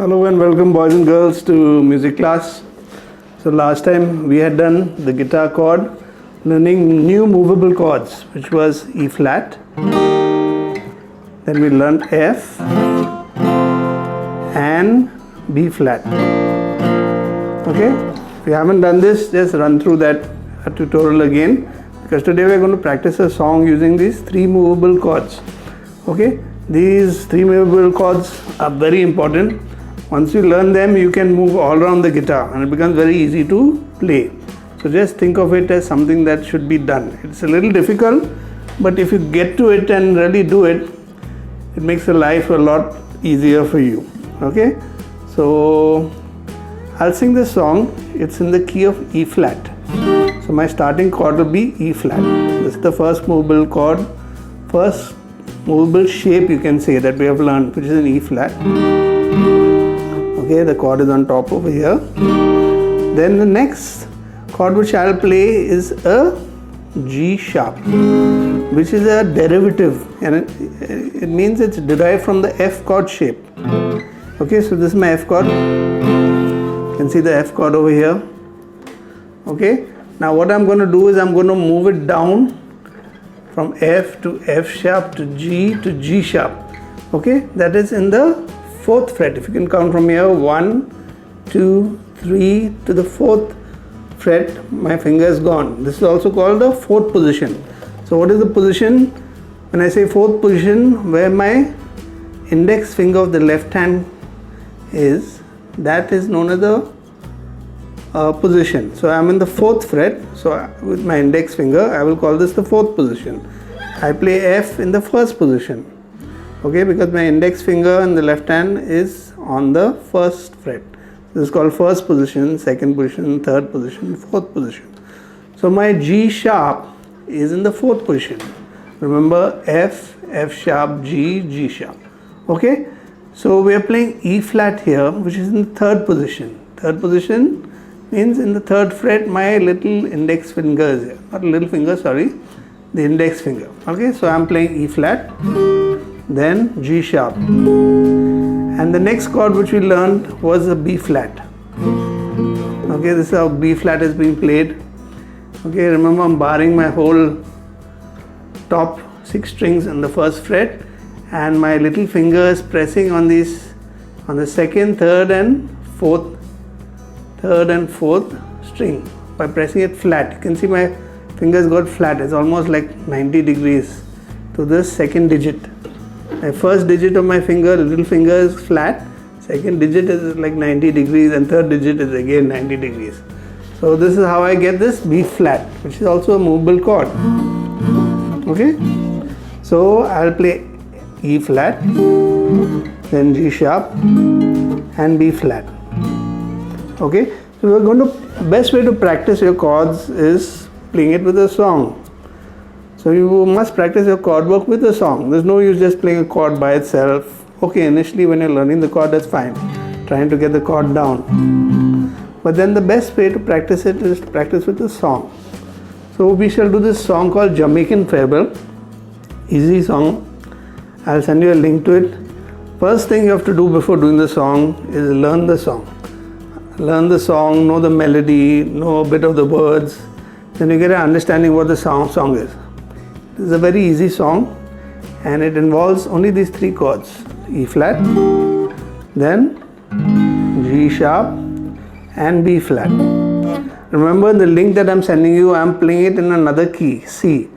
Hello and welcome boys and girls to music class. So last time we had done the guitar chord, learning new movable chords, which was E flat. Then we learned F and B flat. Okay, if you haven't done this, just run through that tutorial again, because today we are going to practice a song using these three movable chords. Okay, these three movable chords are very important. Once you learn them, you can move all around the guitar and it becomes very easy to play. So just think of it as something that should be done. It's a little difficult, but if you get to it and really do it, it makes your life a lot easier for you. Okay, so I'll sing this song. It's in the key of E flat. So my starting chord will be E flat. This is the first movable chord, first movable shape you can say that we have learned, which is in E flat. Okay, the chord is on top over here. Then the next chord which I'll play is a G sharp, which is a derivative, and it means it's derived from the F chord shape. Okay, so this is my F chord. You can see the F chord over here. Okay, now what I'm going to do is I'm going to move it down from F to F sharp to G sharp. Okay, that is in the 4th fret. If you can count from here, 1, 2, 3 to the 4th fret, my finger is gone. This is also called the 4th position. So what is the position? When I say 4th position, where my index finger of the left hand is, that is known as the position. So I am in the 4th fret. So with my index finger, I will call this the 4th position. I play F in the 1st position. Okay, because my index finger in the left hand is on the 1st fret. This is called 1st position, 2nd position, 3rd position, 4th position. So my G sharp is in the 4th position. Remember, F, F sharp, G, G sharp. Okay, so we are playing E flat here, which is in the 3rd position. 3rd position means in the 3rd fret my little index finger is here. Not little finger, sorry, the index finger. Okay, so I am playing E flat, then G sharp, and the next chord which we learned was a B flat. Okay, this is how B flat is being played. Okay, remember I'm barring my whole top 6 strings on the 1st fret, and my little finger is pressing on these, on the 2nd, 3rd and 4th string by pressing it flat. You can see my fingers got flat. It's almost like 90 degrees to the 2nd digit. My 1st digit of my finger, little finger, is flat. 2nd digit is like 90 degrees, and 3rd digit is again 90 degrees. So this is how I get this B flat, which is also a movable chord. Okay, so I'll play E flat, then G sharp and B flat. Okay, so we're going to, best way to practice your chords is playing it with a song. So you must practice your chord work with a song. There's no use just playing a chord by itself. Okay, initially when you're learning the chord, that's fine, trying to get the chord down. But then the best way to practice it is to practice with a song. So we shall do this song called Jamaican Farewell. Easy song. I'll send you a link to it. First thing you have to do before doing the song is learn the song. Learn the song, know the melody, know a bit of the words. Then you get an understanding what the song is. This is a very easy song, and it involves only these 3 chords: E flat, then G sharp and B flat. Remember, the link that I'm sending you, I'm playing it in another key, C,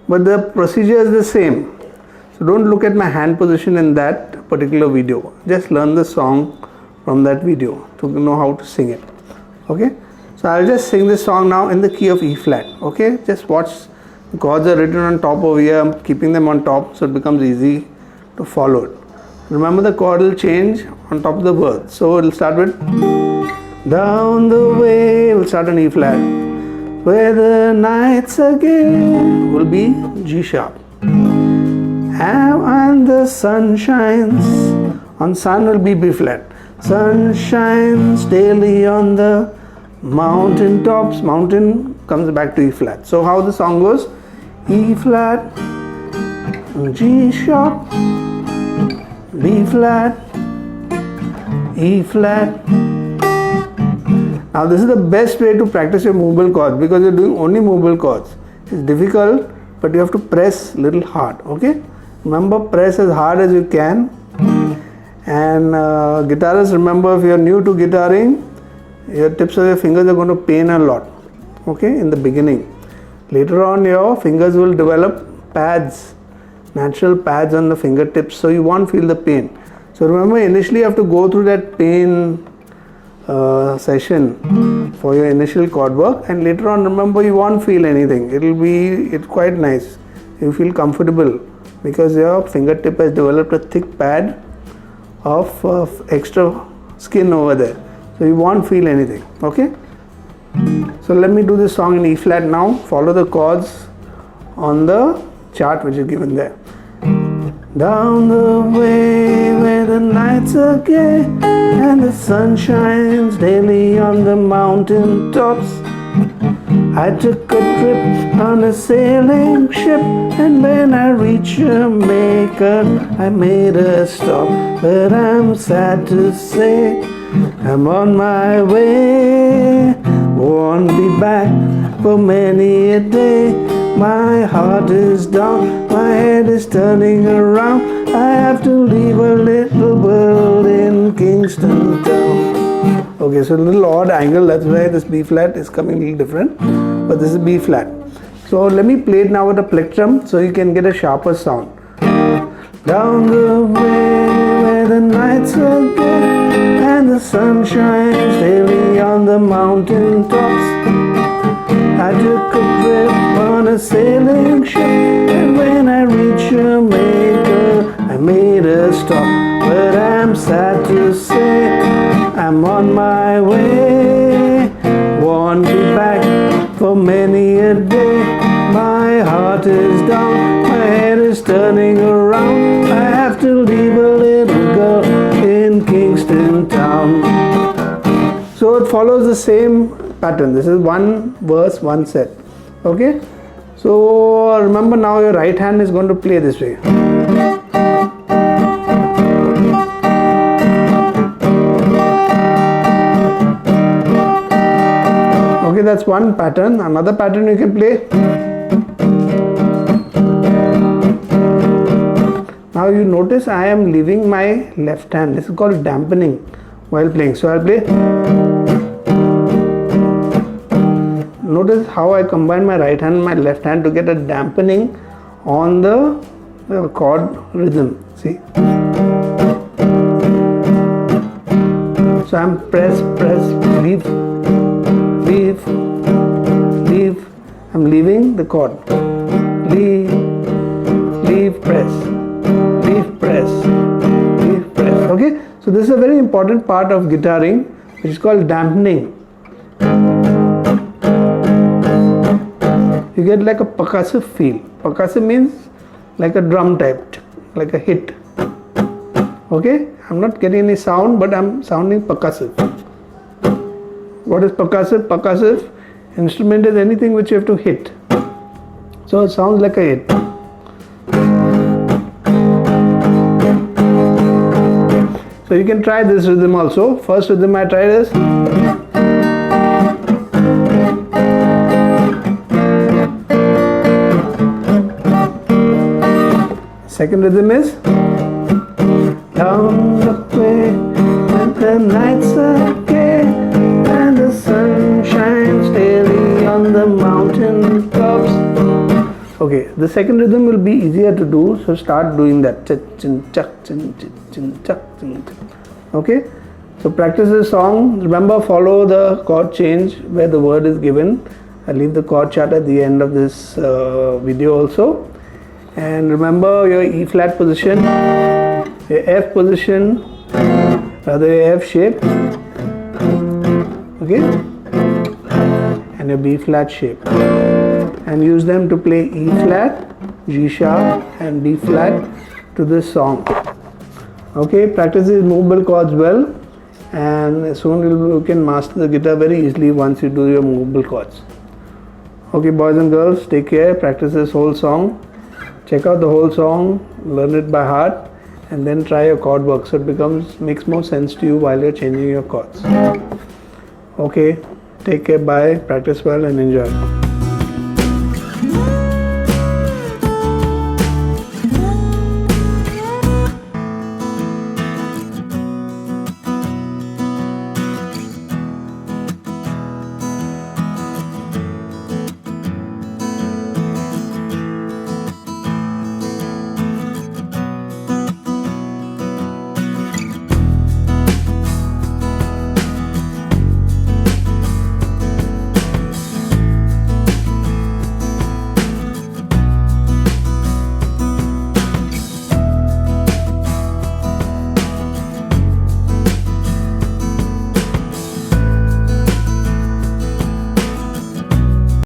but the procedure is the same. So don't look at my hand position in that particular video. Just learn the song from that video to know how to sing it. Okay, so I'll just sing this song now in the key of E flat. Okay, just watch. The chords are written on top over here. I'm keeping them on top so it becomes easy to follow it. Remember, the chord will change on top of the word. So it'll start with down the way, we'll start on E flat. Where the nights again will be G sharp. And the sun shines, on sun will be B flat. Sun shines daily on the mountain tops. Mountain comes back to E flat. So how the song goes: E flat, G sharp, B flat, E flat. Now this is the best way to practice your movable chords because you're doing only movable chords. It's difficult, but you have to press little hard. Okay, remember, press as hard as you can. And guitarists, remember, if you're new to guitaring, your tips of your fingers are going to pain a lot. Okay, in the beginning. Later on, your fingers will develop pads, natural pads on the fingertips, so you won't feel the pain. So remember, initially you have to go through that pain session for your initial chord work, and later on, remember, you won't feel anything. It's quite nice. You feel comfortable because your fingertip has developed a thick pad of extra skin over there, so you won't feel anything. Okay, so let me do this song in E flat now. Follow the chords on the chart which is given there. Down the way where the nights are gay and the sun shines daily on the mountain tops, I took a trip on a sailing ship, and when I reached Jamaica I made a stop. But I'm sad to say I'm on my way, won't be back for many a day. My heart is down, my head is turning around, I have to leave a little world in Kingston town. Okay, so a little odd angle, that's why this B flat is coming a little different, but this is B flat. So let me play it now with a plectrum so you can get a sharper sound. Down the way where the nights are gay and the sun shines daily on the mountain tops, I took a trip on a sailing ship, and when I reached Jamaica I made a stop. But I'm sad to say I'm on my way, won't be back for many a day. My heart is down, my head is turning around, I have to leave a little girl in Kingston town. So it follows the same pattern. This is one verse, one set. Okay, so remember, now your right hand is going to play this way. Okay, that's one pattern. Another pattern you can play. Now you notice I am leaving my left hand. This is called dampening while playing. So I'll play. Notice how I combine my right hand and my left hand to get a dampening on the chord rhythm. See? So I'm press, leave, leave, leave. I'm leaving the chord. Leave, leave, press, leave, press, leave, press. Okay? So this is a very important part of guitaring, which is called dampening. You get like a percussive feel. Percussive means like a drum type, like a hit. Okay, I'm not getting any sound, but I'm sounding percussive. What is percussive? Percussive instrument is anything which you have to hit. So it sounds like a hit. So you can try this rhythm also. First rhythm I tried is. Second rhythm is. Down the way when the nights are gay and the sun shines daily on the mountain tops. Okay, the second rhythm will be easier to do, so start doing that. Okay, so practice this song. Remember, follow the chord change where the word is given. I'll leave the chord chart at the end of this video also. And remember your E flat position, your F position, rather your F shape, okay, and your B flat shape, and use them to play E flat, G sharp and D flat to this song. Okay, practice these movable chords well, and soon you can master the guitar very easily once you do your movable chords. Okay, boys and girls, take care, practice this whole song. Check out the whole song, learn it by heart, and then try your chord work, so it makes more sense to you while you're changing your chords. Okay, take care, bye, practice well and enjoy.